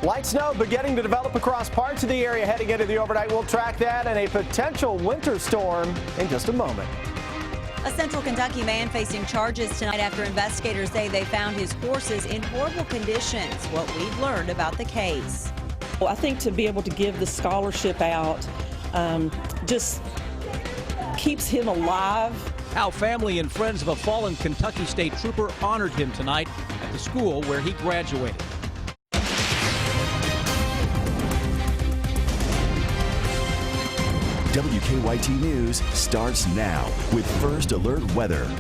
Light snow beginning to develop across parts of the area heading into the overnight. We'll track that and a potential winter storm in just a moment. A Central Kentucky man facing charges tonight after investigators say they found his horses in horrible conditions. What we've learned about the case. Well, I think to be able to give the scholarship out just keeps him alive. How family and friends of a fallen Kentucky State Trooper honored him tonight at the school where he graduated. WKYT News starts now with First Alert Weather.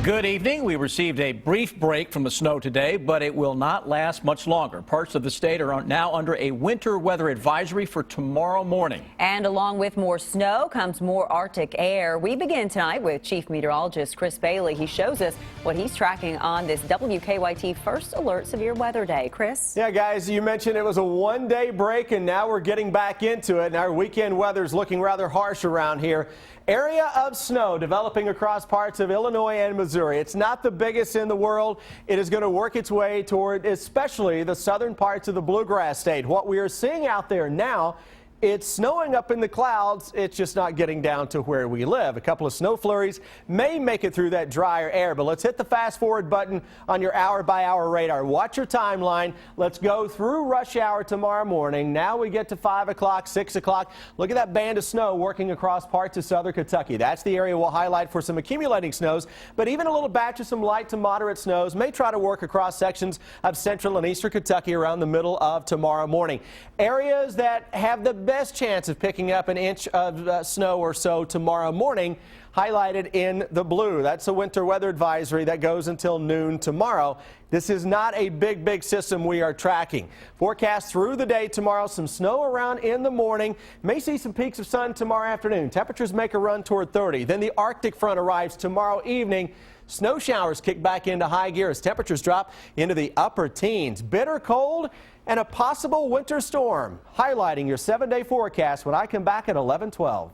Good evening. We received a brief break from the snow today, but it will not last much longer. Parts of the state are now under a winter weather advisory for tomorrow morning. And along with more snow comes more Arctic air. We begin tonight with Chief Meteorologist Chris Bailey. He shows us what he's tracking on this WKYT First Alert Severe Weather Day. Chris? Yeah, guys, you mentioned it was a one-day break, and now we're getting back into it. And our weekend weather's looking rather harsh around here. Area of snow developing across parts of Illinois and Missouri. It's not the biggest in the world. It is going to work its way toward especially the southern parts of the bluegrass state. What we are seeing out there now, it's snowing up in the clouds. It's just not getting down to where we live. A couple of snow flurries may make it through that drier air, but let's hit the fast forward button on your hour-by-hour radar. Watch your timeline. Let's go through rush hour tomorrow morning. Now we get to 5 o'clock, 6 o'clock. Look at that band of snow working across parts of southern Kentucky. That's the area we'll highlight for some accumulating snows, but even a little batch of some light to moderate snows may try to work across sections of central and eastern Kentucky around the middle of tomorrow morning. Areas that have the best chance of picking up an inch of snow or so tomorrow morning, highlighted in the blue. That's a winter weather advisory that goes until noon tomorrow. This is not a big system we are tracking. Forecast through the day tomorrow, some snow around in the morning. May see some peaks of sun tomorrow afternoon. Temperatures make a run toward 30. Then the Arctic front arrives tomorrow evening. Snow showers kick back into high gear as temperatures drop into the upper teens. Bitter cold and a possible winter storm. Highlighting your 7-day forecast when I come back at 11:12.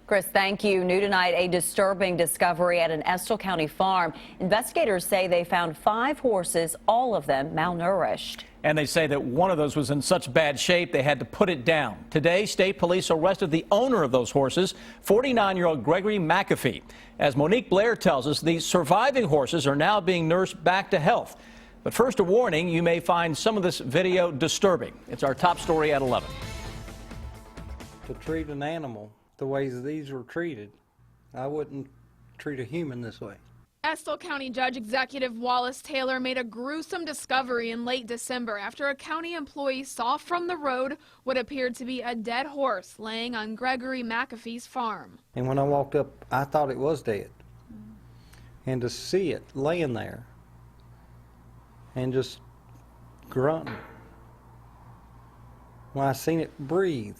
Chris, thank you. New tonight, a disturbing discovery at an Estill County farm. Investigators say they found 5 horses, all of them malnourished. And they say that one of those was in such bad shape they had to put it down. Today, state police arrested the owner of those horses, 49-year-old Gregory McAfee. As Monique Blair tells us, the surviving horses are now being nursed back to health. But first, a warning, you may find some of this video disturbing. It's our top story at 11. To treat an animal the way these were treated, I wouldn't treat a human this way. Estill County Judge Executive Wallace Taylor made a gruesome discovery in late December after a county employee saw from the road what appeared to be a dead horse laying on Gregory McAfee's farm. And when I walked up, I thought it was dead. And to see it laying there and just grunting, when I seen it breathe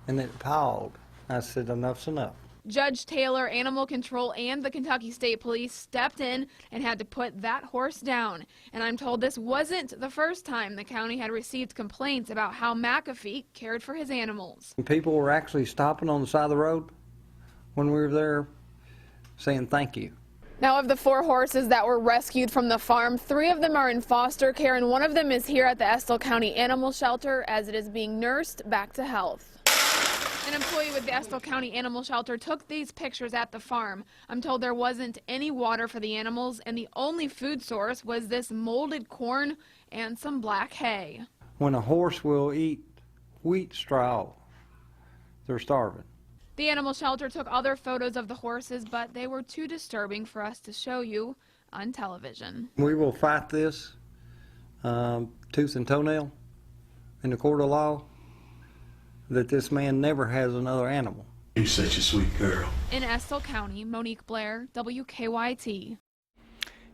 and it pawed, I said, enough's enough. Judge Taylor, Animal Control, and the Kentucky State Police stepped in and had to put that horse down. And I'm told this wasn't the first time the county had received complaints about how McAfee cared for his animals. People were actually stopping on the side of the road when we were there saying thank you. Now, of the 4 horses that were rescued from the farm, 3 of them are in foster care, and 1 of them is here at the Estill County Animal Shelter as it is being nursed back to health. An employee with the Estill County Animal Shelter took these pictures at the farm. I'm told there wasn't any water for the animals, and the only food source was this molded corn and some black hay. When a horse will eat wheat straw, they're starving. The animal shelter took other photos of the horses, but they were too disturbing for us to show you on television. We will fight this tooth and toenail in the court of law, that this man never has another animal. You're such a sweet girl. In Estill County, Monique Blair, WKYT.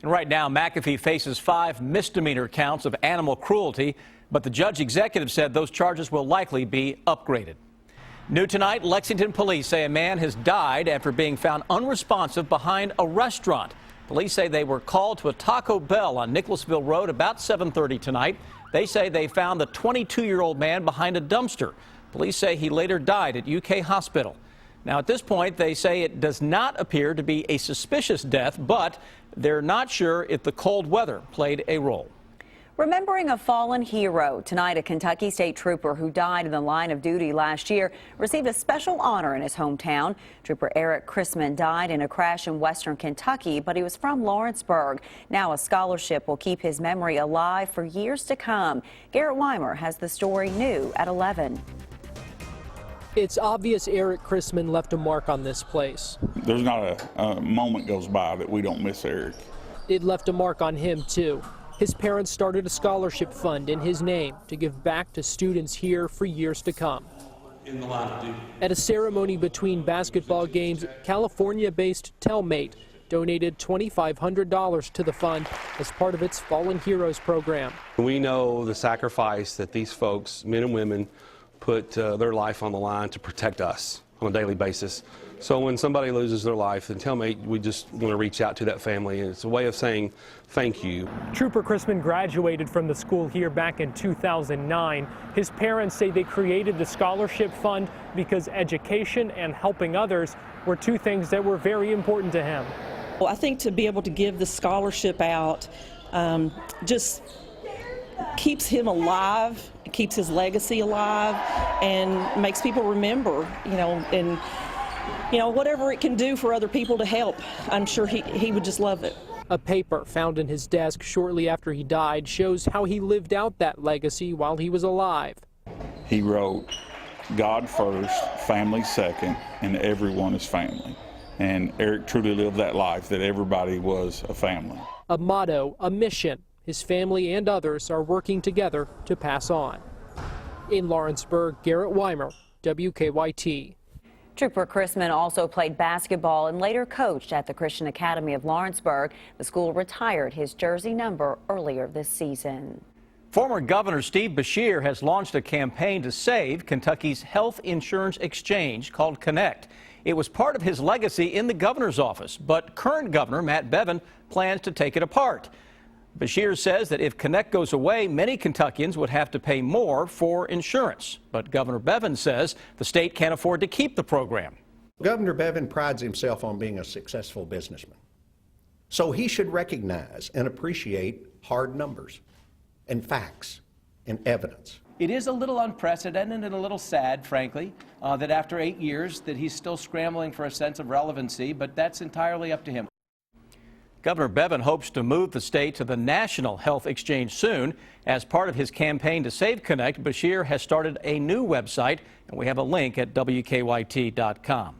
And right now, McAfee faces 5 misdemeanor counts of animal cruelty, but the judge executive said those charges will likely be upgraded. New tonight, Lexington police say a man has died after being found unresponsive behind a restaurant. Police say they were called to a Taco Bell on Nicholasville Road about 7:30 tonight. They say they found the 22-year-old man behind a dumpster. Police say he later died at UK Hospital. Now, at this point, they say it does not appear to be a suspicious death, but they're not sure if the cold weather played a role. Remembering a fallen hero. Tonight, a Kentucky state trooper who died in the line of duty last year received a special honor in his hometown. Trooper Eric Chrisman died in a crash in western Kentucky, but he was from Lawrenceburg. Now a scholarship will keep his memory alive for years to come. Garrett Weimer has the story new at 11. It's obvious Eric Chrisman left a mark on this place. There's not a moment goes by that we don't miss Eric. It left a mark on him, too. His parents started a scholarship fund in his name to give back to students here for years to come. At a ceremony between basketball games, California-based Tellmate donated $2,500 to the fund as part of its Fallen Heroes program. We know the sacrifice that these folks, men and women, put their life on the line to protect us on a daily basis. So when somebody loses their life, then Tellmate, we just want to reach out to that family, and it's a way of saying thank you. Trooper Chrisman graduated from the school here back in 2009. His parents say they created the scholarship fund because education and helping others were two things that were very important to him. Well, I think to be able to give the scholarship out just keeps him alive, keeps his legacy alive, and makes people remember, and whatever it can do for other people to help, I'm sure he would just love it. A paper found in his desk shortly after he died shows how he lived out that legacy while he was alive. He wrote, "God first, family second, and everyone is family." And Eric truly lived that life, that everybody was a family. A motto, a mission his family and others are working together to pass on. In Lawrenceburg, Garrett Weimer, WKYT. Trooper Chrisman also played basketball and later coached at the Christian Academy of Lawrenceburg. The school retired his jersey number earlier this season. Former Governor Steve Beshear has launched a campaign to save Kentucky's health insurance exchange called Connect. It was part of his legacy in the governor's office, but current Governor Matt Bevin plans to take it apart. Beshear says that if Connect goes away, many Kentuckians would have to pay more for insurance. But Governor Bevin says the state can't afford to keep the program. Governor Bevin prides himself on being a successful businessman. So he should recognize and appreciate hard numbers and facts and evidence. It is a little unprecedented and a little sad, frankly, that after 8 years that he's still scrambling for a sense of relevancy, but that's entirely up to him. Governor Bevin hopes to move the state to the National Health Exchange soon. As part of his campaign to save Connect, Beshear has started a new website, and we have a link at WKYT.com.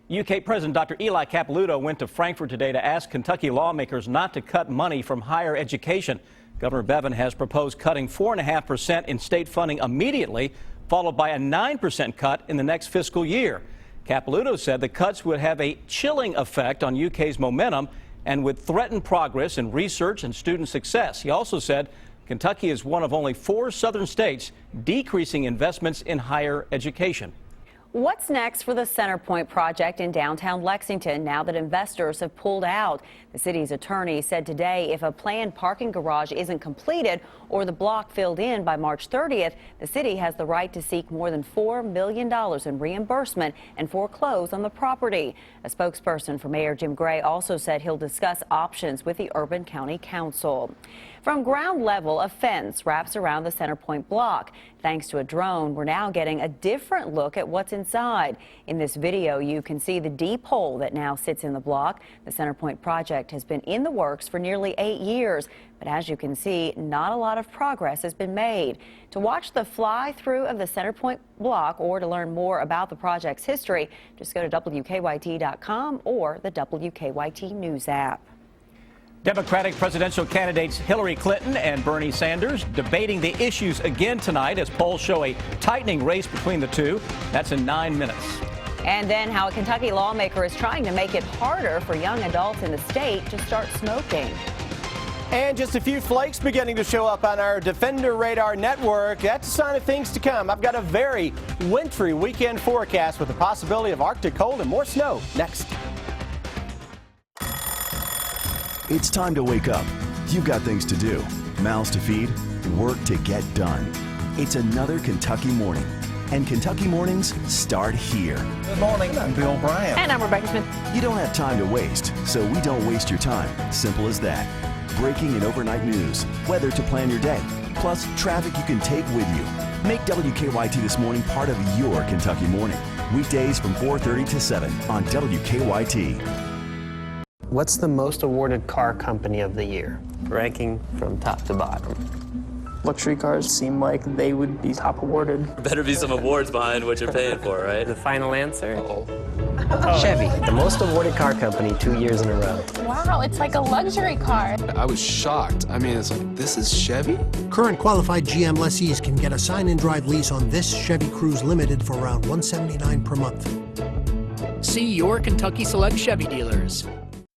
UK President Dr. Eli Capilouto went to Frankfurt today to ask Kentucky lawmakers not to cut money from higher education. Governor Bevin has proposed cutting 4.5% in state funding immediately, followed by a 9% cut in the next fiscal year. Capilouto said the cuts would have a chilling effect on UK's momentum and would threaten progress in research and student success. He also said Kentucky is one of only 4 southern states decreasing investments in higher education. What's next for the Centerpoint project in downtown Lexington now that investors have pulled out? The city's attorney said today if a planned parking garage isn't completed or the block filled in by March 30th, the city has the right to seek more than $4 million in reimbursement and foreclose on the property. A spokesperson for Mayor Jim Gray also said he'll discuss options with the Urban County Council. From ground level, a fence wraps around the Centerpoint block. Thanks to a drone, we're now getting a different look at what's inside. In this video, you can see the deep hole that now sits in the block. The Centerpoint project has been in the works for nearly 8 years, but as you can see, not a lot of progress has been made. To watch the fly-through of the Centerpoint block or to learn more about the project's history, just go to WKYT.com or the WKYT News app. Democratic presidential candidates Hillary Clinton and Bernie Sanders debating the issues again tonight as polls show a tightening race between the two. That's in 9 minutes. And then how a Kentucky lawmaker is trying to make it harder for young adults in the state to start smoking. And just a few flakes beginning to show up on our Defender Radar network. That's a sign of things to come. I've got a very wintry weekend forecast with the possibility of Arctic cold and more snow next. It's time to wake up. You've got things to do, mouths to feed, work to get done. It's another Kentucky morning, and Kentucky mornings start here. Good morning, I'm Bill Bryant. And I'm Rebecca Smith. You don't have time to waste, so we don't waste your time. Simple as that. breaking and overnight news, weather to plan your day, plus traffic you can take with you. Make WKYT This Morning part of your Kentucky morning. Weekdays from 4:30 to 7 on WKYT. What's the most awarded car company of the year? Ranking from top to bottom. Luxury cars seem like they would be top awarded. Better be some awards behind what you're paying for, right? The final answer? Chevy, the most awarded car company 2 years in a row. Wow, it's like a luxury car. I was shocked. I mean, it's like, this is Chevy? Current qualified GM lessees can get a sign and drive lease on this Chevy Cruze Limited for around $179 per month. See your Kentucky Select Chevy dealers.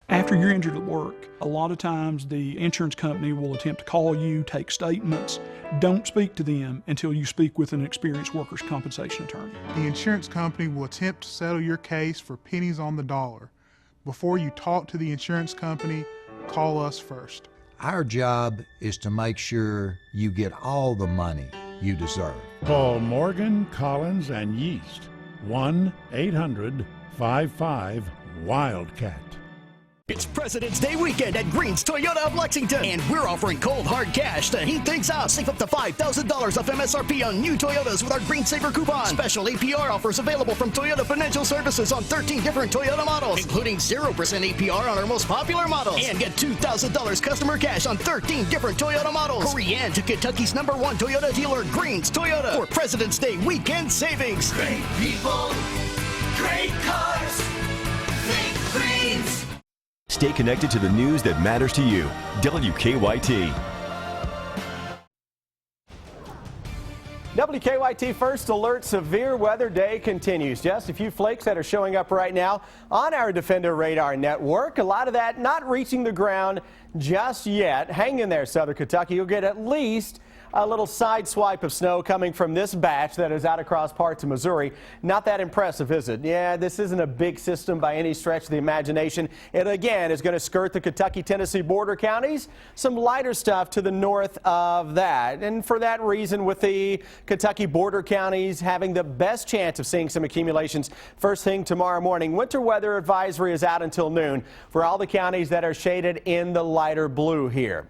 After you're injured at work, a lot of times the insurance company will attempt to call you, take statements. Don't speak to them until you speak with an experienced workers' compensation attorney. The insurance company will attempt to settle your case for pennies on the dollar. Before you talk to the insurance company, call us first. Our job is to make sure you get all the money you deserve. Call Morgan, Collins, and Yeast. 1-800-55-WILDCAT. It's President's Day weekend at Green's Toyota of Lexington, and we're offering cold hard cash to heat things up. Save up to $5,000 off MSRP on new Toyotas with our Green Saver coupon. Special APR offers available from Toyota Financial Services on 13 different Toyota models, including 0% APR on our most popular models. And get $2,000 customer cash on 13 different Toyota models. Hurry in to Kentucky's #1 Toyota dealer, Green's Toyota, for President's Day weekend savings. Great people, great cars, think Green's. Stay connected to the news that matters to you. WKYT. WKYT First Alert Severe Weather Day continues. Just a few flakes that are showing up right now on our Defender radar network. A lot of that not reaching the ground just yet. Hang in there, Southern Kentucky. You'll get at least a little side swipe of snow coming from this batch that is out across parts of Missouri. Not that impressive, is it? Yeah, this isn't a big system by any stretch of the imagination. It again is going to skirt the Kentucky-Tennessee border counties. Some lighter stuff to the north of that. And for that reason, with the Kentucky border counties having the best chance of seeing some accumulations first thing tomorrow morning, winter weather advisory is out until noon for all the counties that are shaded in the lighter blue here.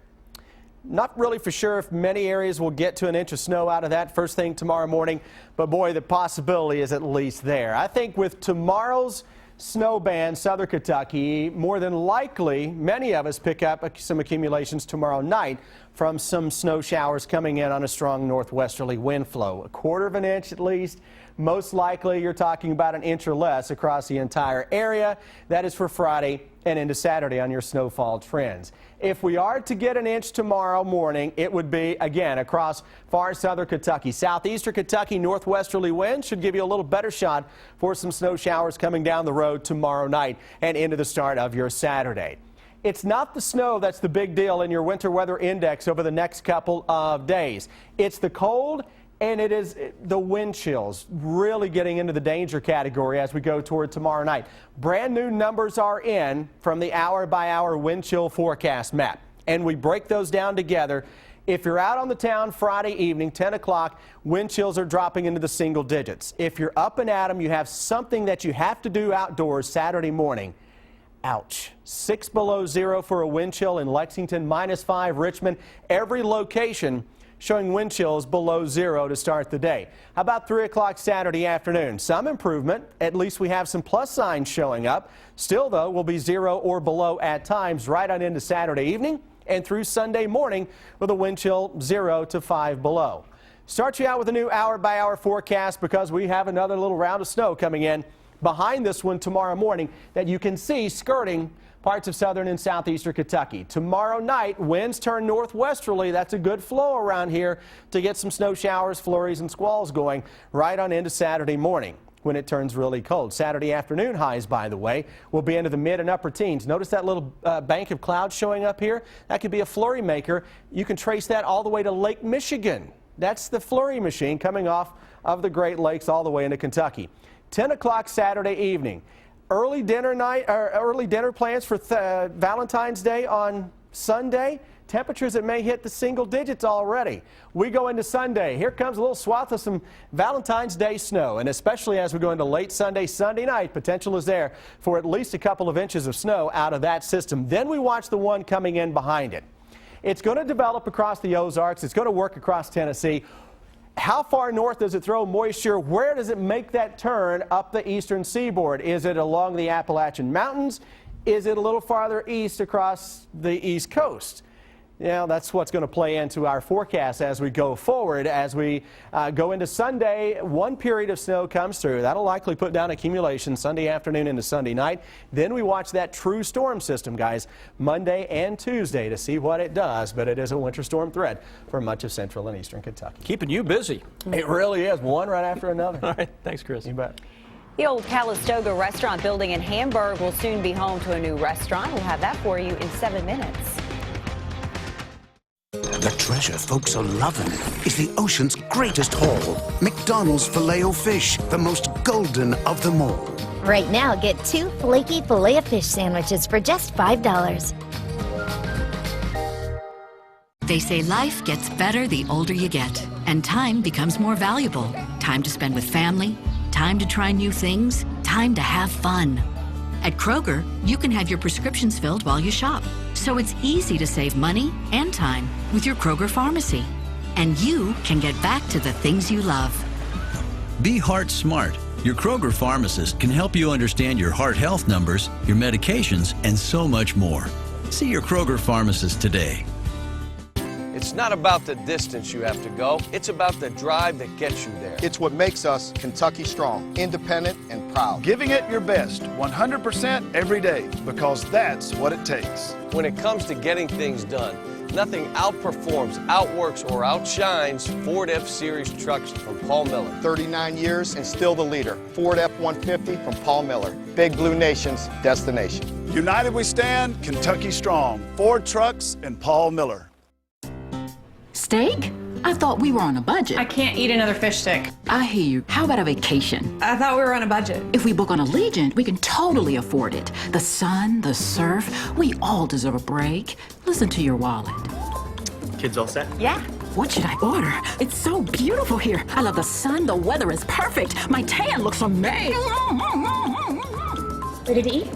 Not really for sure if many areas will get to an inch of snow out of that first thing tomorrow morning, but boy, the possibility is at least there. I think with tomorrow's snow ban, Southern Kentucky, more than likely, many of us pick up some accumulations tomorrow night from some snow showers coming in on a strong northwesterly wind flow. A quarter of an inch at least. Most likely you're talking about an inch or less across the entire area. That is for Friday and into Saturday on your snowfall trends. If we are to get an inch tomorrow morning, it would be, again, across far southern Kentucky. Southeastern Kentucky northwesterly winds should give you a little better shot for some snow showers coming down the road tomorrow night and into the start of your Saturday. It's not the snow that's the big deal in your winter weather index over the next couple of days. It's the cold, and it is the wind chills really getting into the danger category as we go toward tomorrow night. Brand new numbers are in from the hour-by-hour wind chill forecast map, and we break those down together. If you're out on the town Friday evening, 10 o'clock, wind chills are dropping into the single digits. If you're up and at 'em, you have something that you have to do outdoors Saturday morning. Ouch. 6 below zero for a wind chill in Lexington, -5 Richmond. Every location showing wind chills below zero to start the day. How about 3 o'clock Saturday afternoon? Some improvement. At least we have some plus signs showing up. Still, though, will be 0 or below at times right on into Saturday evening and through Sunday morning with a wind chill 0 to 5 below. Start you out with a new hour-by-hour forecast because we have another little round of snow coming in behind this one tomorrow morning that you can see skirting parts of southern and southeastern Kentucky. Tomorrow night, winds turn northwesterly. That's a good flow around here to get some snow showers, flurries, and squalls going right on into Saturday morning when it turns really cold. Saturday afternoon highs, by the way, will be into the mid and upper teens. Notice that little bank of clouds showing up here? That could be a flurry maker. You can trace that all the way to Lake Michigan. That's the flurry machine coming off of the Great Lakes all the way into Kentucky. 10 o'clock Saturday evening. Early dinner night, or early dinner plans for Valentine's Day on Sunday. Temperatures that may hit the single digits already. We go into Sunday. Here comes a little swath of some Valentine's Day snow, and especially as we go into late Sunday, Sunday night, potential is there for at least a couple of inches of snow out of that system. Then we watch the one coming in behind it. It's going to develop across the Ozarks. It's going to work across Tennessee. How far north does it throw moisture? Where does it make that turn up the eastern seaboard? Is it along the Appalachian Mountains? Is it a little farther east across the East Coast? Yeah, that's what's going to play into our forecast as we go forward. As we go into Sunday, one period of snow comes through. That'll likely put down accumulation Sunday afternoon into Sunday night. Then we watch that true storm system, guys, Monday and Tuesday to see what it does. But it is a winter storm threat for much of central and eastern Kentucky. Keeping you busy. It really is, one right after another. All right, thanks, Chris. You bet. The old Calistoga restaurant building in Hamburg will soon be home to a new restaurant. We'll have that for you in 7 minutes. The treasure folks are loving is the ocean's greatest haul. McDonald's Filet-O-Fish, the most golden of them all. Right now, get 2 flaky Filet-O-Fish sandwiches for just $5. They say life gets better the older you get, and time becomes more valuable. Time to spend with family, time to try new things, time to have fun. At Kroger, you can have your prescriptions filled while you shop. So it's easy to save money and time with your Kroger pharmacy. And you can get back to the things you love. Be heart smart. Your Kroger pharmacist can help you understand your heart health numbers, your medications, and so much more. See your Kroger pharmacist today. It's not about the distance you have to go. It's about the drive that gets you there. It's what makes us Kentucky strong, independent, and proud. Giving it your best, 100% every day, because that's what it takes. When it comes to getting things done, nothing outperforms, outworks, or outshines Ford F-Series trucks from Paul Miller. 39 years and still the leader. Ford F-150 from Paul Miller. Big Blue Nation's destination. United we stand, Kentucky strong. Ford trucks and Paul Miller. Steak? I thought we were on a budget. I can't eat another fish stick. I hear you. How about a vacation? I thought we were on a budget. If we book on Allegiant, we can totally afford it. The sun, the surf, we all deserve a break. Listen to your wallet. Kids all set? Yeah. What should I order? It's so beautiful here. I love the sun. The weather is perfect. My tan looks amazing. Ready to eat?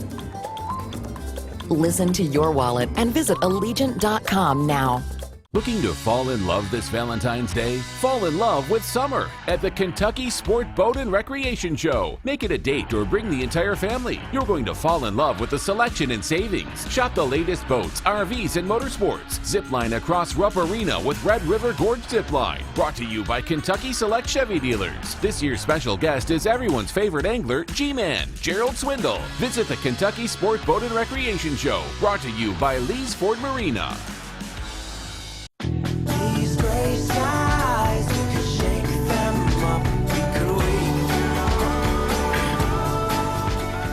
Listen to your wallet and visit Allegiant.com now. Looking to fall in love this Valentine's Day? Fall in love with summer at the Kentucky Sport Boat and Recreation Show. Make it a date or bring the entire family. You're going to fall in love with the selection and savings. Shop the latest boats, RVs, and motorsports. Zipline across Rupp Arena with Red River Gorge Zipline. Brought to you by Kentucky Select Chevy Dealers. This year's special guest is everyone's favorite angler, G-Man, Gerald Swindle. Visit the Kentucky Sport Boat and Recreation Show. Brought to you by Lee's Ford Marina. These gray skies, we could shake them up, we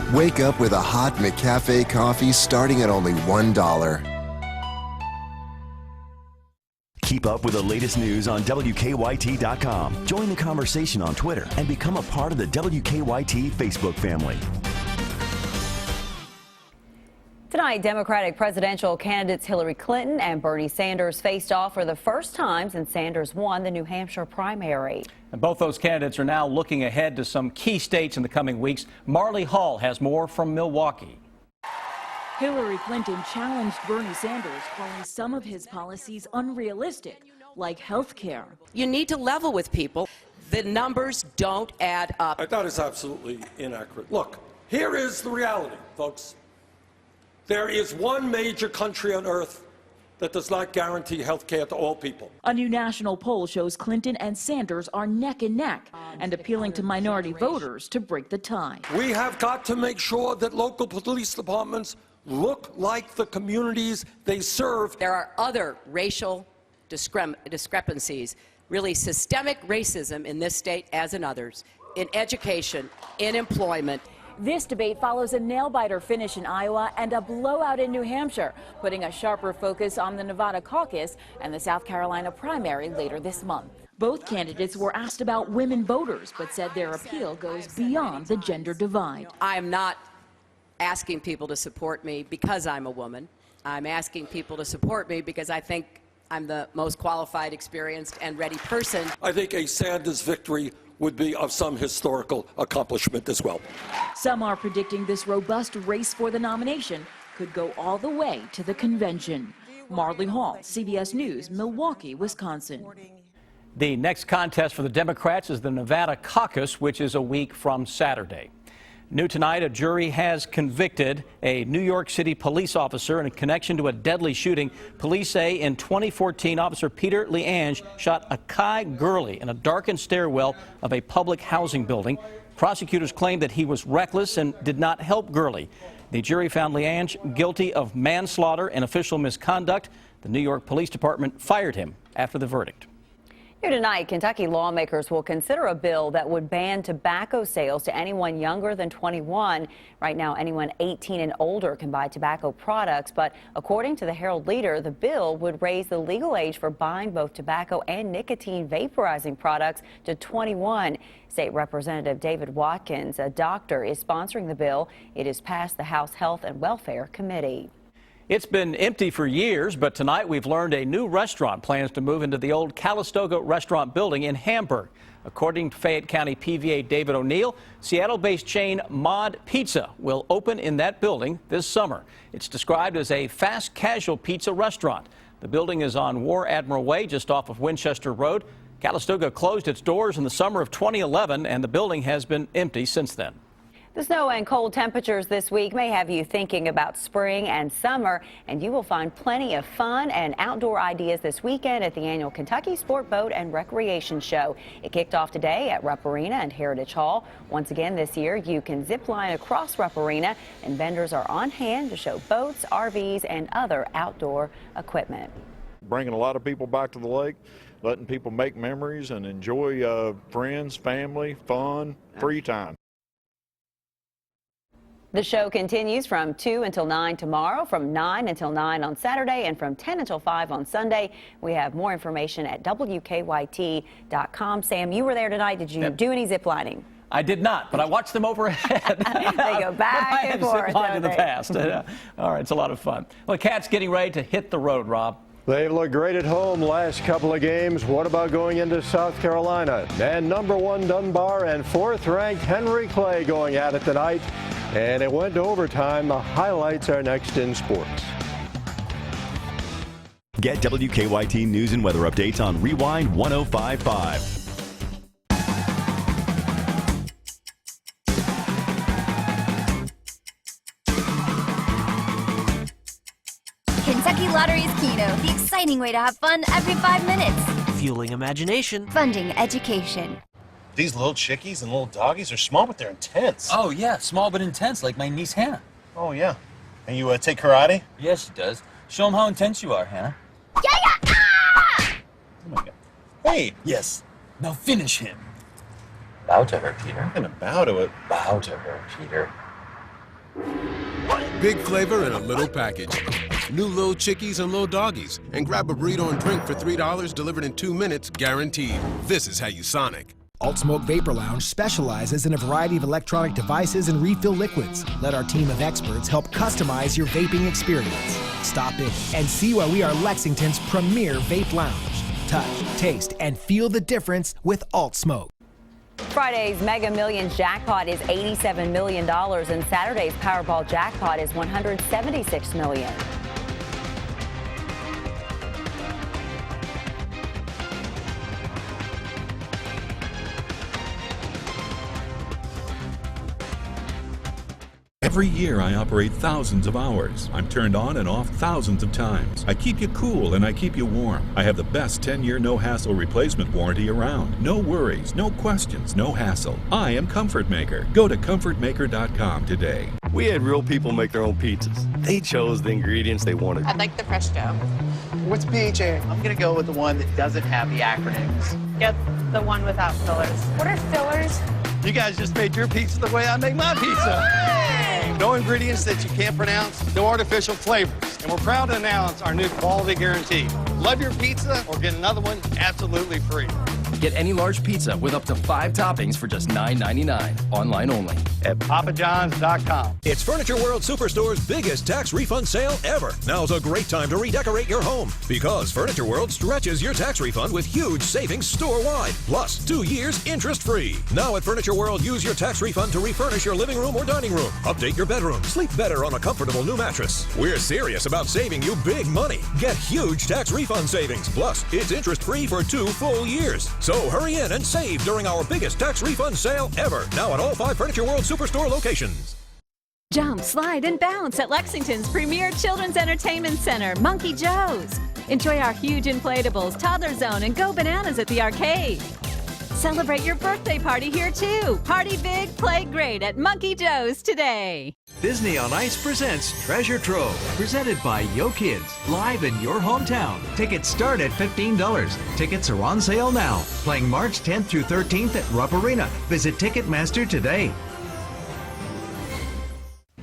could Wake up with a hot McCafe coffee starting at only $1. Keep up with the latest news on WKYT.com. Join the conversation on Twitter and become a part of the WKYT Facebook family. Tonight, Democratic presidential candidates Hillary Clinton and Bernie Sanders faced off for the first time since Sanders won the New Hampshire primary. And both those candidates are now looking ahead to some key states in the coming weeks. Marley Hall has more from Milwaukee. Hillary Clinton challenged Bernie Sanders, calling some of his policies unrealistic, like health care. You need to level with people. The numbers don't add up. I thought it's absolutely inaccurate. Look, here is the reality, folks. There is one major country on earth that does not guarantee health care to all people. A new national poll shows Clinton and Sanders are neck and neck and appealing to minority voters to break the tie. We have got to make sure that local police departments look like the communities they serve. There are other racial discrepancies, really systemic racism in this state as in others, in education, in employment. This debate follows a nail-biter finish in Iowa and a blowout in New Hampshire, putting a sharper focus on the Nevada caucus and the South Carolina primary later this month. Both candidates were asked about women voters, but said their appeal goes beyond the gender divide. I am not asking people to support me because I'm a woman. I'm asking people to support me because I think I'm the most qualified, experienced, and ready person. I think a Sanders victory would be of some historical accomplishment as well. Some are predicting this robust race for the nomination could go all the way to the convention. Marley Hall, CBS News, Milwaukee, Wisconsin. The next contest for the Democrats is the Nevada caucus, which is a week from Saturday. New tonight, a jury has convicted a New York City police officer in connection to a deadly shooting. Police say in 2014, Officer Peter Leange shot Akai Gurley in a darkened stairwell of a public housing building. Prosecutors claim that he was reckless and did not help Gurley. The jury found Leange guilty of manslaughter and official misconduct. The New York Police Department fired him after the verdict. Here tonight, Kentucky lawmakers will consider a bill that would ban tobacco sales to anyone younger than 21. Right now, anyone 18 and older can buy tobacco products, but according to the Herald Leader, the bill would raise the legal age for buying both tobacco and nicotine vaporizing products to 21. State Representative David Watkins, a doctor, is sponsoring the bill. It is passed the House Health and Welfare Committee. It's been empty for years, but tonight we've learned a new restaurant plans to move into the old Calistoga restaurant building in Hamburg. According to Fayette County PVA David O'Neill, Seattle-based chain Mod Pizza will open in that building this summer. It's described as a fast casual pizza restaurant. The building is on War Admiral Way, just off of Winchester Road. Calistoga closed its doors in the summer of 2011, and the building has been empty since then. The snow and cold temperatures this week may have you thinking about spring and summer, and you will find plenty of fun and outdoor ideas this weekend at the annual Kentucky Sport Boat and Recreation Show. It kicked off today at Rupp Arena and Heritage Hall. Once again this year, you can zip line across Rupp Arena, and vendors are on hand to show boats, RVs, and other outdoor equipment. Bringing a lot of people back to the lake, letting people make memories and enjoy friends, family, fun, free time. The show continues from 2 until 9 tomorrow, from 9 until 9 on Saturday, and from 10 until 5 on Sunday. We have more information at WKYT.com. Sam, you were there tonight. Did you do any zip lining? I did not, but I watched them overhead. They go back and forth. I have zip lined in the past. All right, it's a lot of fun. Well, the Cats getting ready to hit the road, Rob. They've looked great at home last couple of games. What about going into South Carolina? And #1 Dunbar and 4th-ranked Henry Clay going at it tonight. And it went to overtime. The highlights are next in sports. Get WKYT news and weather updates on Rewind 105.5. Kentucky Lottery's Keno, the exciting way to have fun every 5 minutes. Fueling imagination. Funding education. These little chickies and little doggies are small, but they're intense. Oh, yeah, small but intense, like my niece Hannah. Oh, yeah. And you take karate? Yes, she does. Show them how intense you are, Hannah. Yeah! Ah! Oh, my God. Hey! Yes. Now finish him. Bow to her, Peter. I'm gonna bow to it. Bow to her, Peter. Big flavor in a little package. New little chickies and little doggies. And grab a burrito and drink for $3 delivered in 2 minutes, guaranteed. This is how you Sonic. AltSmoke Vapor Lounge specializes in a variety of electronic devices and refill liquids. Let our team of experts help customize your vaping experience. Stop in and see why we are Lexington's premier vape lounge. Touch, taste, and feel the difference with AltSmoke. Friday's Mega Millions jackpot is $87 million, and Saturday's Powerball jackpot is $176 million. Every year I operate thousands of hours. I'm turned on and off thousands of times. I keep you cool and I keep you warm. I have the best 10-year no-hassle replacement warranty around. No worries, no questions, no hassle. I am Comfort Maker. Go to comfortmaker.com today. We had real people make their own pizzas. They chose the ingredients they wanted. I'd like the fresh dough. What's PHA? I'm gonna go with the one that doesn't have the acronyms. Get the one without fillers. What are fillers? You guys just made your pizza the way I make my pizza. No ingredients that you can't pronounce, no artificial flavors. And we're proud to announce our new quality guarantee. Love your pizza or get another one absolutely free. Get any large pizza with up to 5 toppings for just $9.99. Online only. At papajohns.com. It's Furniture World Superstore's biggest tax refund sale ever. Now's a great time to redecorate your home because Furniture World stretches your tax refund with huge savings store-wide. Plus, 2 years interest-free. Now at Furniture World, use your tax refund to refurnish your living room or dining room. Update your bedroom. Sleep better on a comfortable new mattress. We're serious about saving you big money. Get huge tax refund savings. Plus, it's interest-free for 2 full years. So hurry in and save during our biggest tax refund sale ever. Now at all 5 Furniture World Superstore locations. Jump, slide, and bounce at Lexington's premier children's entertainment center, Monkey Joe's. Enjoy our huge inflatables, toddler zone, and go bananas at the arcade. Celebrate your birthday party here too. Party big, play great at Monkey Joe's today. Disney on Ice presents Treasure Trove, presented by Yo Kids, live in your hometown. Tickets start at $15. Tickets are on sale now. Playing March 10th through 13th at Rupp Arena. Visit Ticketmaster today.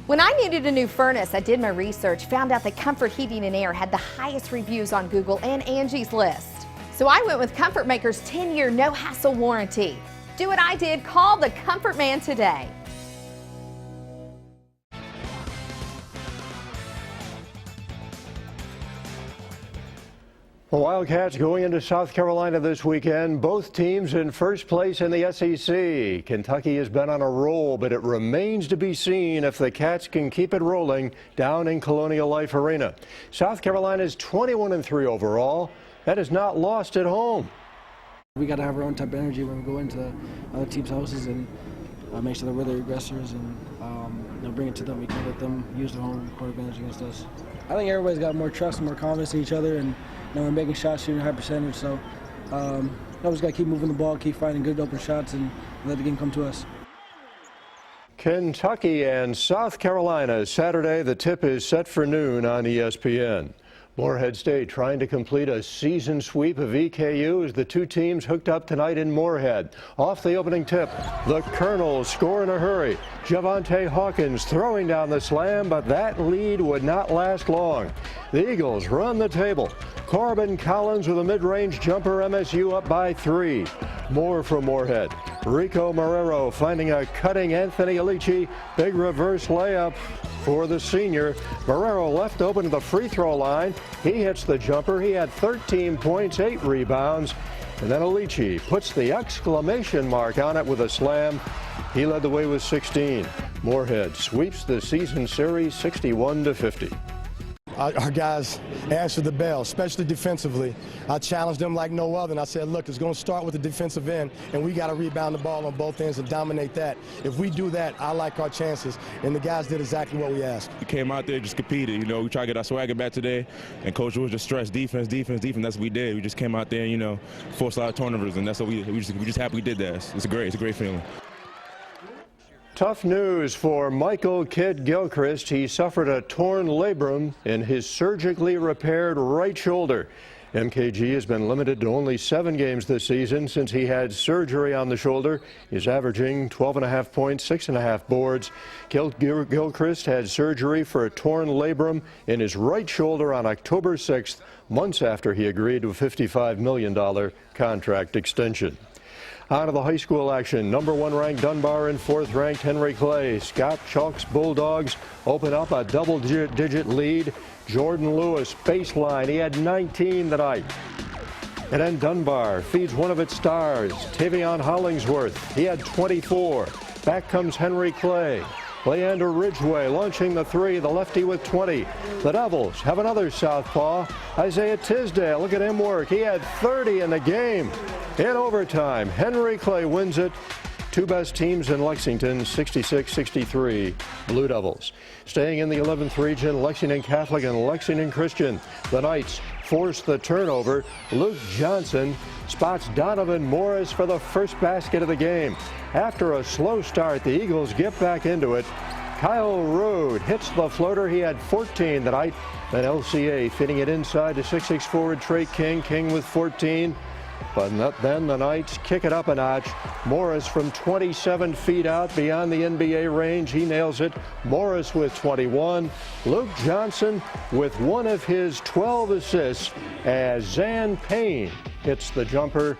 When I needed a new furnace, I did my research, found out that Comfort Heating and Air had the highest reviews on Google and Angie's List. So I went with Comfort Maker's 10-year no-hassle warranty. Do what I did, call the Comfort Man today. The Wildcats going into South Carolina this weekend, both teams in first place in the SEC. Kentucky has been on a roll, but it remains to be seen if the Cats can keep it rolling down in Colonial Life Arena. South Carolina's 21-3 overall. That is not lost at home. We got to have our own type of energy when we go into other teams' houses and make sure that we're the aggressors and bring it to them. We can't let them use their home court advantage against us. I think everybody's got more trust and more confidence in each other, and we're making shots, shooting a high percentage. So we just got to keep moving the ball, keep finding good open shots, and let the game come to us. Kentucky and South Carolina Saturday. The tip is set for noon on ESPN. Morehead State trying to complete a season sweep of EKU as the two teams hooked up tonight in Morehead. Off the opening tip, the Colonels score in a hurry. Javante Hawkins throwing down the slam, but that lead would not last long. The Eagles run the table. Corbin Collins with a mid-range jumper, MSU up by 3. More from Morehead. Rico Marrero finding a cutting Anthony Alici. Big reverse layup for the senior. Marrero left open to the free throw line. He hits the jumper. He had 13 points, 8 rebounds. And then Alici puts the exclamation mark on it with a slam. He led the way with 16. Morehead sweeps the season series 61-50. Our guys answered the bell, especially defensively. I challenged them like no other, and I said, look, it's going to start with the defensive end, and we got to rebound the ball on both ends and dominate that. If we do that, I like our chances, and the guys did exactly what we asked. We came out there, just competed. We tried to get our swagger back today, and Coach was just stressed defense, defense, defense. That's what we did. We just came out there and, forced a lot of turnovers, and that's what we just happy we did that. It's a great feeling. Tough news for Michael Kidd Gilchrist. He suffered a torn labrum in his surgically repaired right shoulder. MKG has been limited to only 7 games this season since he had surgery on the shoulder. He's averaging 12.5 points, 6.5 boards. Gilchrist had surgery for a torn labrum in his right shoulder on October 6th, months after he agreed to a $55 million contract extension. On to the high school action. Number 1 ranked Dunbar and 4th ranked Henry Clay. Scott Chalk's Bulldogs open up a double-digit lead. Jordan Lewis baseline. He had 19 tonight. And then Dunbar feeds one of its stars, Tavion Hollingsworth. He had 24. Back comes Henry Clay. Leander Ridgway launching the 3, the lefty with 20. The Devils have another southpaw, Isaiah Tisdale. Look at him work. He had 30 in the game. In overtime, Henry Clay wins it. Two best teams in Lexington, 66-63, Blue Devils. Staying in the 11th region, Lexington Catholic and Lexington Christian. The Knights force the turnover. Luke Johnson spots Donovan Morris for the first basket of the game. After a slow start, the Eagles get back into it. Kyle Rode hits the floater. He had 14 tonight. Then LCA fitting it inside to 6'6" forward Trey King. King with 14. but then the Knights kick it up a notch. Morris from 27 feet out beyond the NBA range. He nails it. Morris with 21. Luke Johnson with one of his 12 assists as Zan Payne hits the jumper.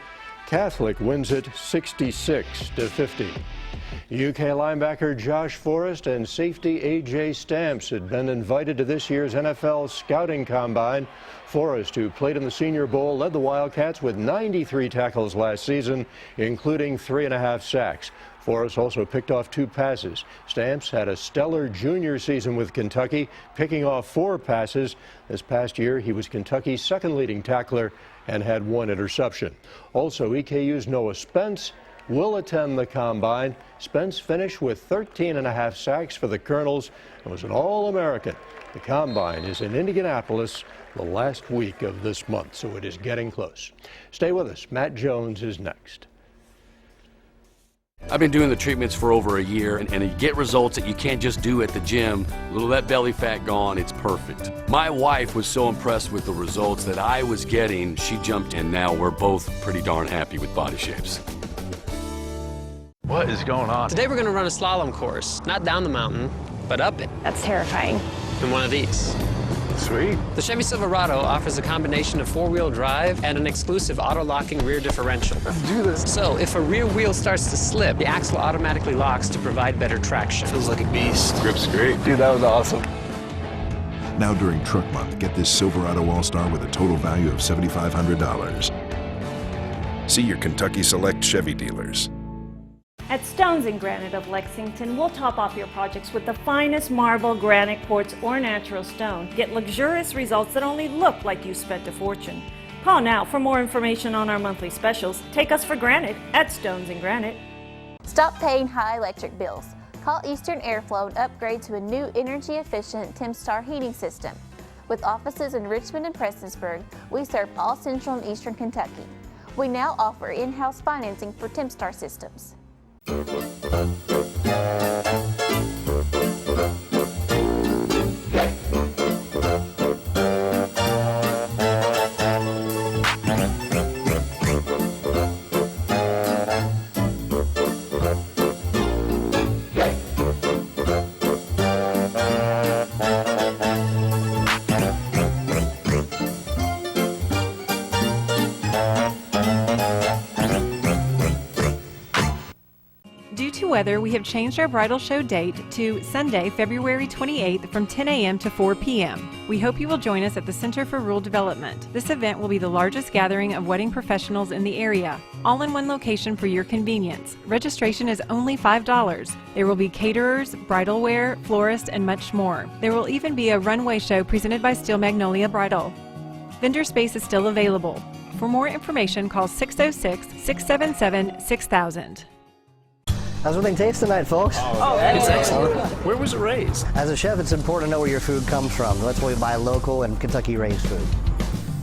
Catholic wins it 66-50. UK linebacker Josh Forrest and safety A.J. Stamps had been invited to this year's NFL Scouting Combine. Forrest, who played in the Senior Bowl, led the Wildcats with 93 tackles last season, including 3.5 sacks. Forrest also picked off 2 passes. Stamps had a stellar junior season with Kentucky, picking off 4 passes. This past year, he was Kentucky's second leading tackler and had 1 interception. Also, EKU's Noah Spence will attend the Combine. Spence finished with 13.5 sacks for the Colonels and was an All-American. The Combine is in Indianapolis the last week of this month, so it is getting close. Stay with us. Matt Jones is next. I've been doing the treatments for over a year, and you get results that you can't just do at the gym. A little of that belly fat gone, it's perfect. My wife was so impressed with the results that I was getting, she jumped in. Now we're both pretty darn happy with Body Shapes. What is going on? Today we're going to run a slalom course, not down the mountain, but up it. That's terrifying. In one of these. Sweet. The Chevy Silverado offers a combination of 4-wheel drive and an exclusive auto-locking rear differential. Let's do this. So if a rear wheel starts to slip, the axle automatically locks to provide better traction. Feels like a beast. Grip's great. Dude, that was awesome. Now during Truck Month, get this Silverado All-Star with a total value of $7,500. See your Kentucky Select Chevy dealers. At Stones and Granite of Lexington, we'll top off your projects with the finest marble, granite, quartz, or natural stone. Get luxurious results that only look like you spent a fortune. Call now for more information on our monthly specials. Take us for granted at Stones and Granite. Stop paying high electric bills. Call Eastern Airflow and upgrade to a new energy-efficient Temstar heating system. With offices in Richmond and Prestonsburg, we serve all Central and Eastern Kentucky. We now offer in-house financing for Temstar systems. Weather, we have changed our bridal show date to Sunday, February 28th from 10 a.m. to 4 p.m. We hope you will join us at the Center for Rural Development. This event will be the largest gathering of wedding professionals in the area, all in one location for your convenience. Registration is only $5. There will be caterers, bridal wear, florists, and much more. There will even be a runway show presented by Steel Magnolia Bridal. Vendor space is still available. For more information, call 606-677-6000. How's everything taste tonight, folks? It's excellent. Where was it raised? As a chef, it's important to know where your food comes from. That's why we buy local and Kentucky-raised food.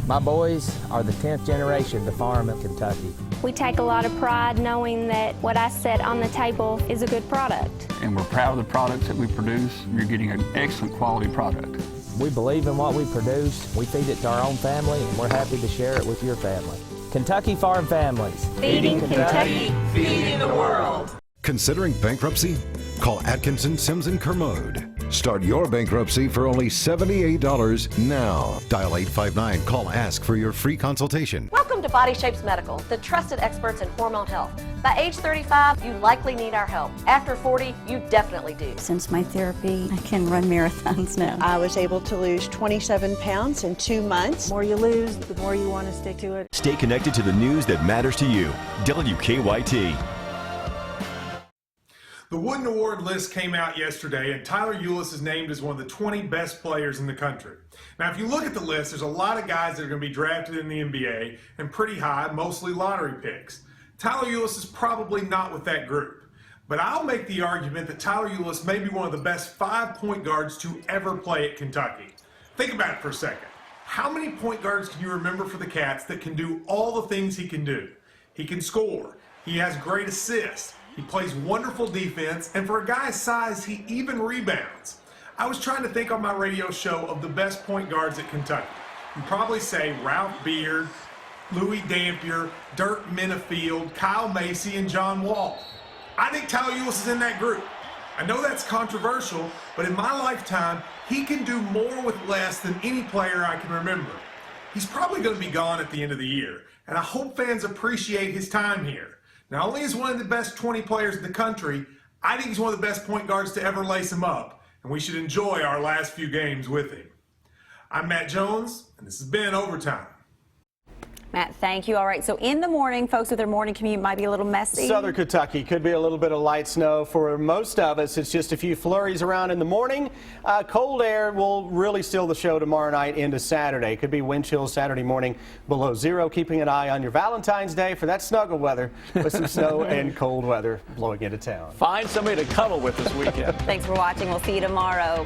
My boys are the 10th generation to farm in Kentucky. We take a lot of pride knowing that what I set on the table is a good product. And we're proud of the products that we produce. You're getting an excellent quality product. We believe in what we produce. We feed it to our own family, and we're happy to share it with your family. Kentucky Farm Families. Feeding Kentucky, feeding the world. Considering bankruptcy? Call Atkinson, Sims & Kermode. Start your bankruptcy for only $78 now. Dial 859. Call ASK for your free consultation. Welcome to Body Shapes Medical, the trusted experts in hormone health. By age 35, you likely need our help. After 40, you definitely do. Since my therapy, I can run marathons now. I was able to lose 27 pounds in 2 months. The more you lose, the more you want to stick to it. Stay connected to the news that matters to you. WKYT. The Wooden Award list came out yesterday, and Tyler Ulis is named as one of the 20 best players in the country. Now, if you look at the list, there's a lot of guys that are going to be drafted in the NBA, and pretty high, mostly lottery picks. Tyler Ulis is probably not with that group. But I'll make the argument that Tyler Ulis may be one of the best 5 point guards to ever play at Kentucky. Think about it for a second. How many point guards can you remember for the Cats that can do all the things he can do? He can score. He has great assists. He plays wonderful defense, and for a guy's size, he even rebounds. I was trying to think on my radio show of the best point guards at Kentucky. You'd probably say Ralph Beard, Louis Dampier, Dirk Minifield, Kyle Macy, and John Wall. I think Tyler Ulis is in that group. I know that's controversial, but in my lifetime, he can do more with less than any player I can remember. He's probably going to be gone at the end of the year, and I hope fans appreciate his time here. Not only is one of the best 20 players in the country, I think he's one of the best point guards to ever lace him up, and we should enjoy our last few games with him. I'm Matt Jones, and this has been Overtime. Matt, thank you. All right, so in the morning, folks with their morning commute might be a little messy. Southern Kentucky could be a little bit of light snow. For most of us, it's just a few flurries around in the morning. Cold air will really steal the show tomorrow night into Saturday. Could be wind chills Saturday morning below zero. Keeping an eye on your Valentine's Day for that snuggle weather with some snow and cold weather blowing into town. Find somebody to cuddle with this weekend. Thanks for watching. We'll see you tomorrow.